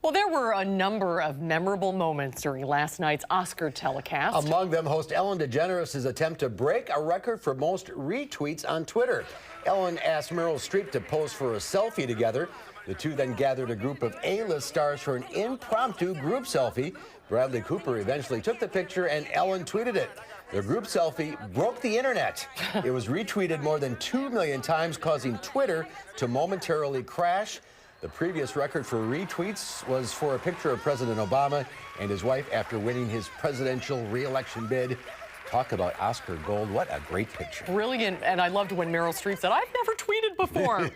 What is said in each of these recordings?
Well, there were a number of memorable moments during last night's Oscar telecast. Among them, host Ellen DeGeneres' attempt to break a record for most retweets on Twitter. Ellen asked Meryl Streep to pose for a selfie together. The two then gathered a group of A-list stars for an impromptu group selfie. Bradley Cooper eventually took the picture and Ellen tweeted it. The group selfie broke the internet. It was retweeted more than 2 million times, causing Twitter to momentarily crash. The previous record for retweets was for a picture of President Obama and his wife after winning his presidential re-election bid. Talk about Oscar gold. What a great picture. Brilliant. And I loved when Meryl Streep said, I've never tweeted before.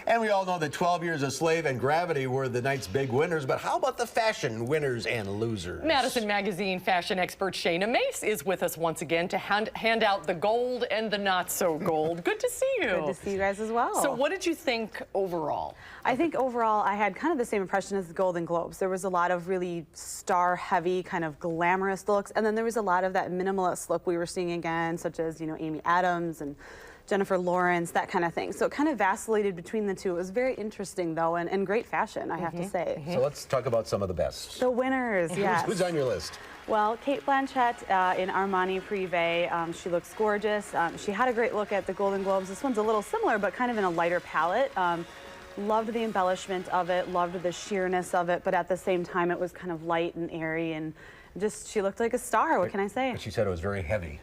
And we all know that 12 Years a Slave and Gravity were the night's big winners, but how about the fashion winners and losers? Madison Magazine fashion expert Shayna Mace is with us once again to hand out the gold and the not so gold. Good to see you. Good to see you guys as well. So what did you think overall? I think overall I had kind of the same impression as the Golden Globes. There was a lot of really star-heavy, kind of glamorous looks, and then there was a lot of that minimalist look we were seeing again, such as, you know, Amy Adams and Jennifer Lawrence, that kind of thing. So it kind of vacillated between the two. It was very interesting, though, and great fashion, I have to say. So let's talk about some of the best. The winners, yes. Who's on your list? Well, Cate Blanchett in Armani Privé. She looks gorgeous. She had a great look at the Golden Globes. This one's a little similar, but kind of in a lighter palette. Loved the embellishment of it, loved the sheerness of it, but at the same time it was kind of light and airy, and just she looked like a star. What can I say? But she said it was very heavy.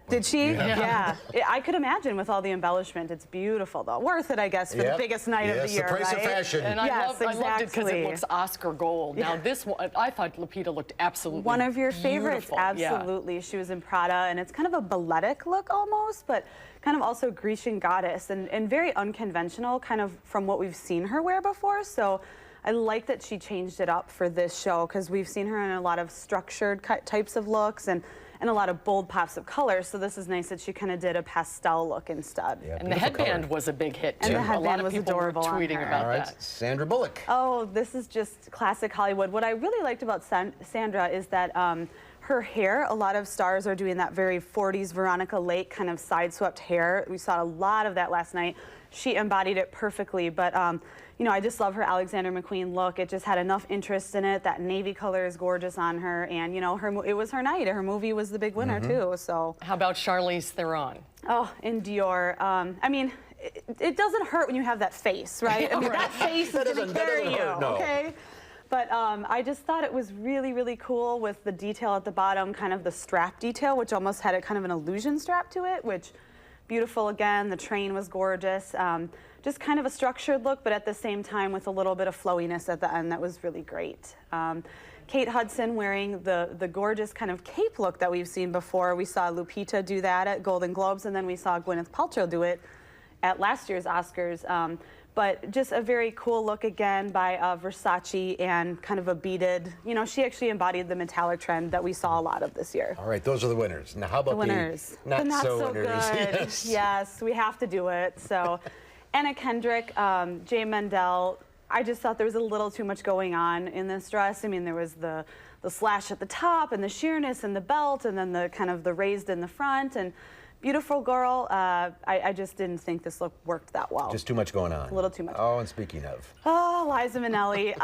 Did she? Yeah. I could imagine with all the embellishment. It's beautiful, though. Worth it, I guess, for the biggest night of the year, the price of fashion. And I loved it because it looks Oscar gold. Now, this one, I thought Lupita looked absolutely one of your favorites, beautiful. absolutely. Yeah. She was in Prada, and it's kind of a balletic look almost, but kind of also Grecian goddess, and very unconventional, kind of from what we've seen her wear before. So I like that she changed it up for this show, because we've seen her in a lot of structured types of looks and a lot of bold pops of color. So this is nice that she kind of did a pastel look instead. Yeah, and the headband was a big hit, too. And the headband was adorable. Tweeting about that. Sandra Bullock. Oh, this is just classic Hollywood. What I really liked about Sandra is that her hair, a lot of stars are doing that very 40s Veronica Lake kind of side-swept hair. We saw a lot of that last night. She embodied it perfectly, but you know, I just love her Alexander McQueen look. It just had enough interest in it. That navy color is gorgeous on her, and you know, it was her night. Her movie was the big winner too. So how about Charlize Theron? Oh, in Dior. I mean, it doesn't hurt when you have that face, right? I mean, that face is going to carry you, okay? But I just thought it was really, really cool with the detail at the bottom, kind of the strap detail, which almost had a kind of an illusion strap to it, which beautiful again. The train was gorgeous. Just kind of a structured look, but at the same time with a little bit of flowiness at the end. That was really great. Kate Hudson wearing the gorgeous kind of cape look that we've seen before. We saw Lupita do that at Golden Globes, and then we saw Gwyneth Paltrow do it at last year's Oscars. But just a very cool look again by Versace, and kind of a beaded, you know, she actually embodied the metallic trend that we saw a lot of this year. All right, those are the winners. Now how about the winners? The not so winners? Good. Yes, we have to do it. So Anna Kendrick, Jay Mendel, I just thought there was a little too much going on in this dress. I mean, there was the slash at the top, and the sheerness, and the belt, and then the kind of the raised in the front, and beautiful girl. I just didn't think this look worked that well. Just too much going on. A little too much. Oh, and speaking of. Oh, Liza Minnelli.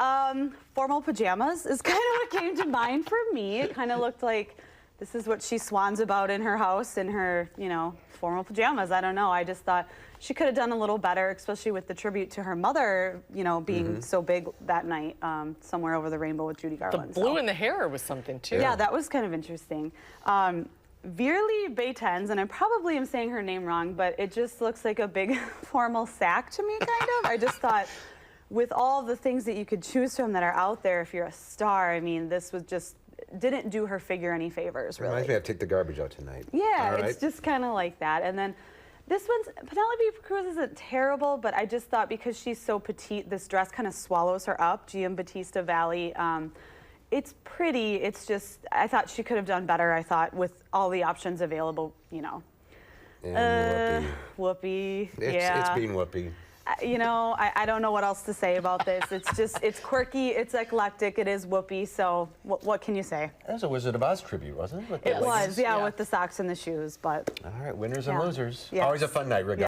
Formal pajamas is kind of what came to mind for me. It kind of looked like this is what she swans about in her house, in her, you know, formal pajamas. I don't know. I just thought she could have done a little better, especially with the tribute to her mother, you know, being so big that night, Somewhere Over the Rainbow with Judy Garland. The blue in the hair was something, too. Yeah, that was kind of interesting. Virli Baytens, and I probably am saying her name wrong, but it just looks like a big formal sack to me, kind of. I just thought, with all the things that you could choose from that are out there, if you're a star, I mean, this was just, didn't do her figure any favors, really. Reminds me of Take the Garbage Out Tonight. Yeah, it's just kind of like that. And then this one's, Penelope Cruz isn't terrible, but I just thought because she's so petite, this dress kind of swallows her up. Giambattista Valli. It's pretty, it's just, I thought she could have done better, I thought, with all the options available, you know. And Whoopi. It's being Whoopi. You know, I don't know what else to say about this. It's just, it's quirky, it's eclectic, it is Whoopi, so what can you say? That was a Wizard of Oz tribute, wasn't it? It was, yeah, with the socks and the shoes, but. All right, winners and losers. Yes. Always a fun night, regardless.